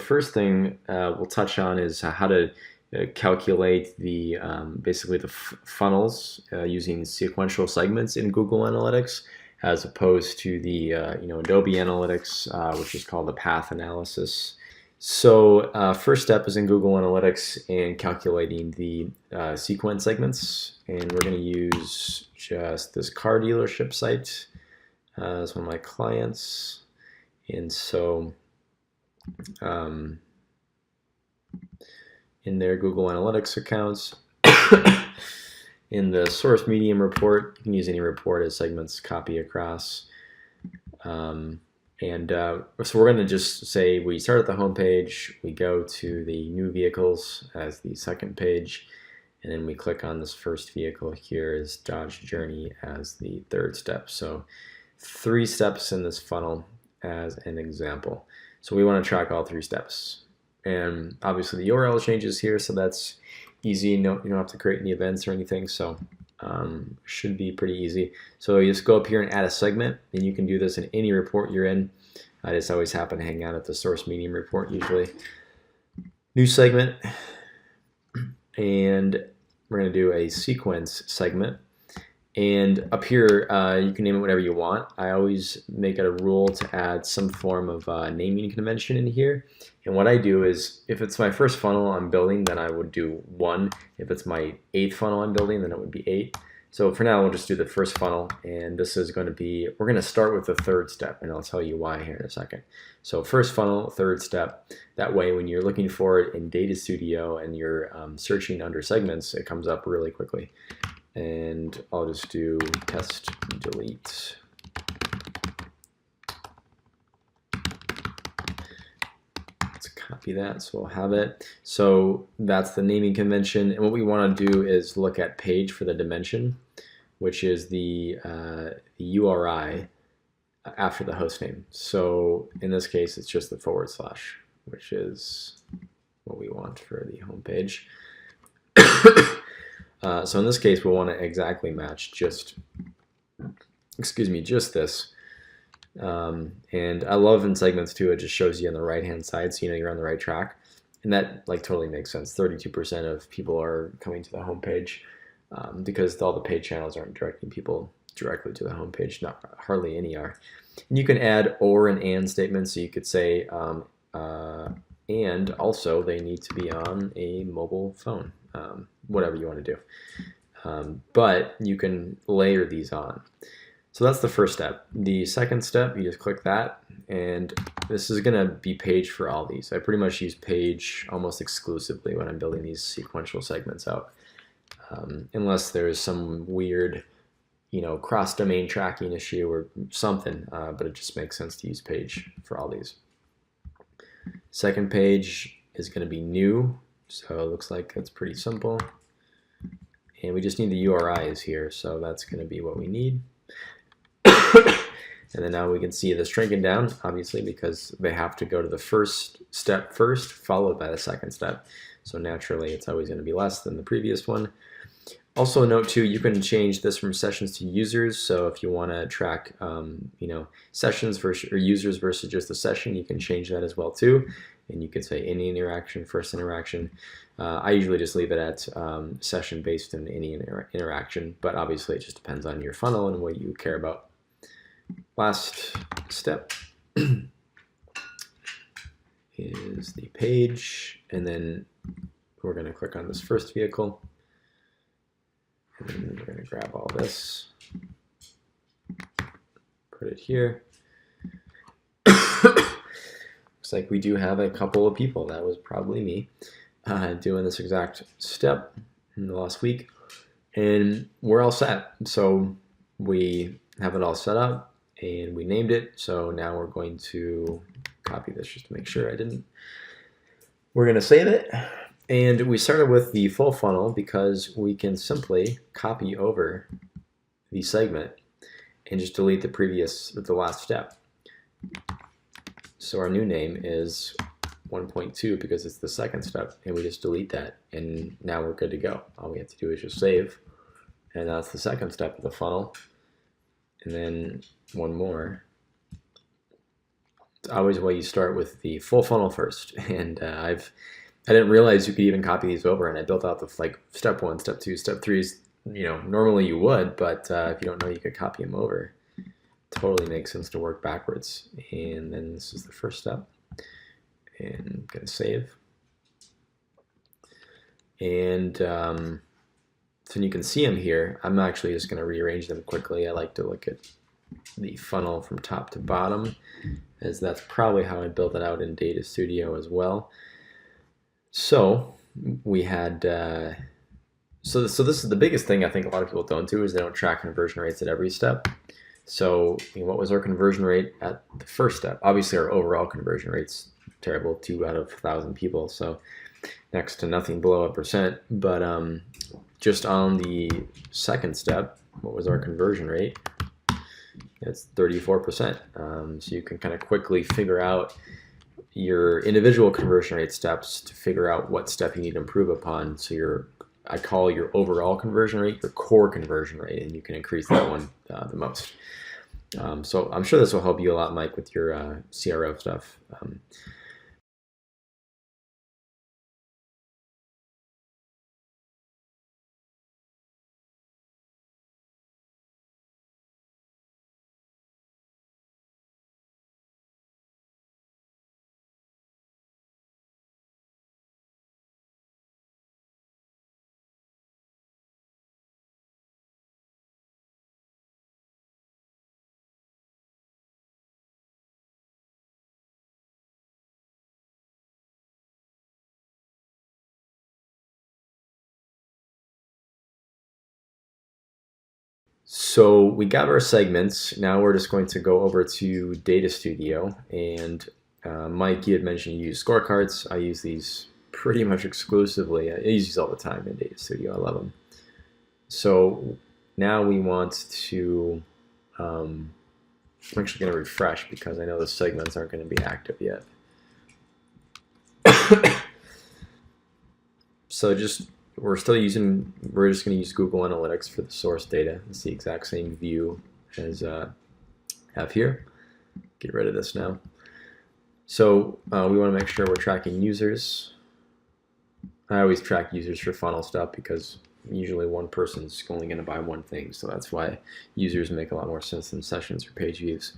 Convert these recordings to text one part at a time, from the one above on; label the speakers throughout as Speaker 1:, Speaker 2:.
Speaker 1: first thing we'll touch on is how to calculate the basically the funnels using sequential segments in Google Analytics, as opposed to the Adobe Analytics, which is called the path analysis. So first step is in Google Analytics and calculating the sequence segments, and we're going to use just this car dealership site as one of my clients. And so in their Google Analytics accounts, in the source medium report, you can use any report as segments, copy across. So we're going to just say we start at the home page, we go to the new vehicles as the second page, and then we click on this first vehicle here as Dodge Journey as the third step. So 3 steps in this funnel as an example. So we want to track all 3 steps. And obviously the URL changes here, so that's easy. You don't have to create any events or anything, so should be pretty easy. So you just go up here and add a segment, and you can do this in any report you're in. I just always happen to hang out at the source medium report usually. New segment, and we're going to do a sequence segment. And up here, you can name it whatever you want. I always make it a rule to add some form of naming convention in here. And what I do is, if it's my first funnel I'm building, then I would do 1. If it's my 8th funnel I'm building, then it would be 8. So for now, we'll just do the first funnel. And this is going to be, we're going to start with the 3rd step, and I'll tell you why here in a second. So first funnel, 3rd step. That way, when you're looking for it in Data Studio and you're searching under segments, it comes up really quickly. And I'll just do test delete. Let's copy that so we'll have it. So that's the naming convention. And what we want to do is look at page for the dimension, which is the URI after the host name. So in this case, it's just the /, which is what we want for the home page. So in this case, we'll want to exactly match just this. And I love in segments too, it just shows you on the right-hand side, so you know you're on the right track. And that totally makes sense. 32% of people are coming to the home page because all the paid channels aren't directing people directly to the home page. Hardly any are. And you can add or and statements, so you could say and also they need to be on a mobile phone. Whatever you want to do. But you can layer these on. So that's the first step. The second step, you just click that, and this is going to be page for all these. I pretty much use page almost exclusively when I'm building these sequential segments out, unless there's some weird, cross-domain tracking issue or something, but it just makes sense to use page for all these. Second page is going to be new. So it looks like that's pretty simple. And we just need the URIs here, so that's going to be what we need. And then now we can see this shrinking down, obviously, because they have to go to the first step first, followed by the second step. So naturally, it's always going to be less than the previous one. Also note too, you can change this from sessions to users. So if you want to track, sessions versus or users versus just the session, you can change that as well too. And you could say any interaction, first interaction. I usually just leave it at session based in any interaction, but obviously it just depends on your funnel and what you care about. Last step is the page, and then we're going to click on this first vehicle. And then we're going to grab all this, put it here. Looks like we do have a couple of people. That was probably me doing this exact step in the last week. And we're all set. So we have it all set up and we named it. So now we're going to copy this just to make sure I didn't. We're going to save it. And we started with the full funnel because we can simply copy over the segment and just delete the last step. So our new name is 1.2 because it's the second step, and we just delete that, and now we're good to go. All we have to do is just save, and that's the second step of the funnel. And then one more. always why you start with the full funnel first. And I didn't realize you could even copy these over, and I built out the like step 1, step 2, step 3s. Normally you would, but if you don't know, you could copy them over. Totally makes sense to work backwards. And then this is the first step. And I'm gonna save. And so you can see them here. I'm actually just gonna rearrange them quickly. I like to look at the funnel from top to bottom, as that's probably how I built it out in Data Studio as well. So we had, so this is the biggest thing I think a lot of people don't do, is they don't track conversion rates at every step. So what was our conversion rate at the first step? Obviously our overall conversion rate's terrible, 2 out of 1,000 people, so next to nothing below 1%. But just on the second step, what was our conversion rate? It's 34%. So you can kind of quickly figure out your individual conversion rate steps to figure out what step you need to improve upon. So I call your overall conversion rate your core conversion rate, and you can increase that one the most. So I'm sure this will help you a lot, Mike, with your CRO stuff. So we got our segments. Now we're just going to go over to Data Studio. And Mike, you had mentioned you use scorecards. I use these pretty much exclusively. I use these all the time in Data Studio. I love them. So now we want to, I'm actually going to refresh because I know the segments aren't going to be active yet. So we're just going to use Google Analytics for the source data. It's the exact same view as I have here. Get rid of this now. So we want to make sure we're tracking users. I always track users for funnel stuff because usually one person's only going to buy one thing, so that's why users make a lot more sense than sessions or page views.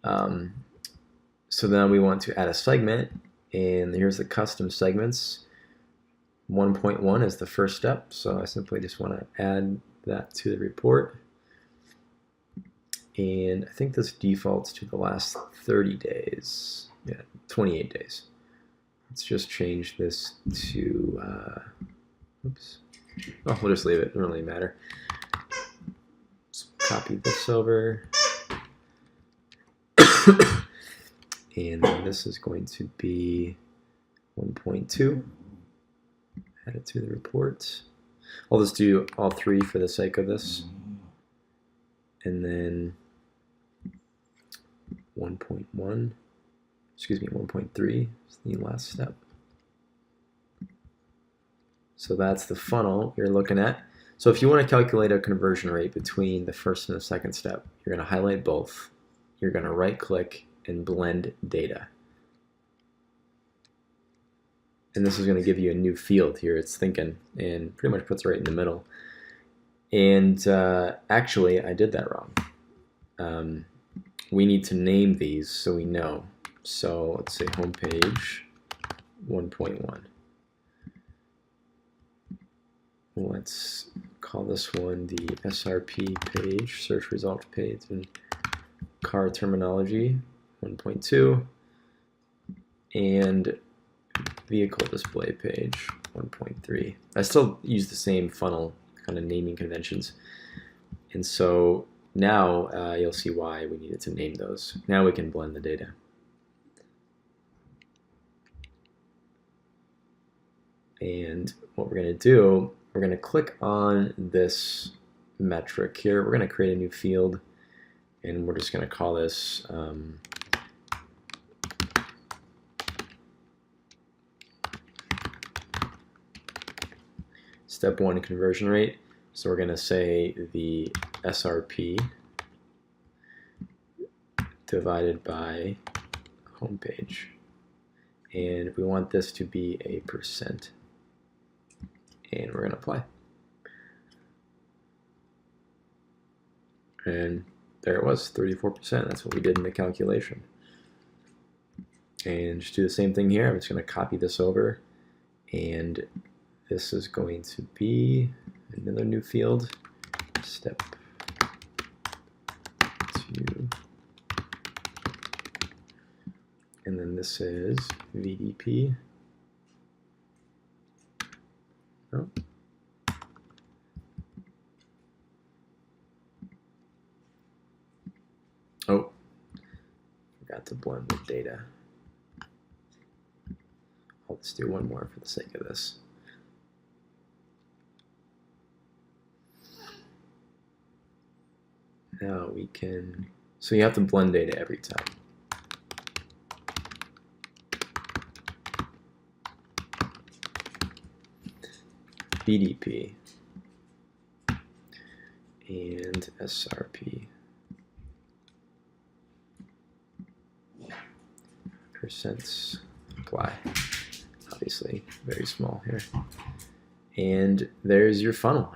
Speaker 1: So then we want to add a segment, and here's the custom segments. 1.1 is the first step, so I simply just want to add that to the report. And I think this defaults to the last 30 days. Yeah, 28 days. Let's just change this to, oops. Oh, we'll just leave it, it doesn't really matter. Let's copy this over. And then this is going to be 1.2. Add it to the report. I'll just do all 3 for the sake of this. And then 1.1, excuse me, 1.3 is the last step. So that's the funnel you're looking at. So if you want to calculate a conversion rate between the first and the second step, you're going to highlight both. You're going to right click and blend data. And this is going to give you a new field here. It's thinking, and pretty much puts it right in the middle. And actually, I did that wrong. We need to name these so we know. So let's say homepage 1.1. Let's call this one the SRP page, search result page, and car terminology 1.2, and vehicle display page 1.3. I still use the same funnel kind of naming conventions. And so now you'll see why we needed to name those. Now we can blend the data. And what we're going to do, we're going to click on this metric here. We're going to create a new field, and we're just going to call this step 1 conversion rate. So we're going to say the SRP divided by home page. And we want this to be a %. And we're going to apply. And there it was, 34%. That's what we did in the calculation. And just do the same thing here. I'm just going to copy this over. And this is going to be another new field, step 2. And then this is VDP. Oh. Oh, forgot to blend the data. I'll just do one more for the sake of this. Now we can, so you have to blend data every time. BDP and SRP. Percents apply. Obviously, very small here. And there's your funnel.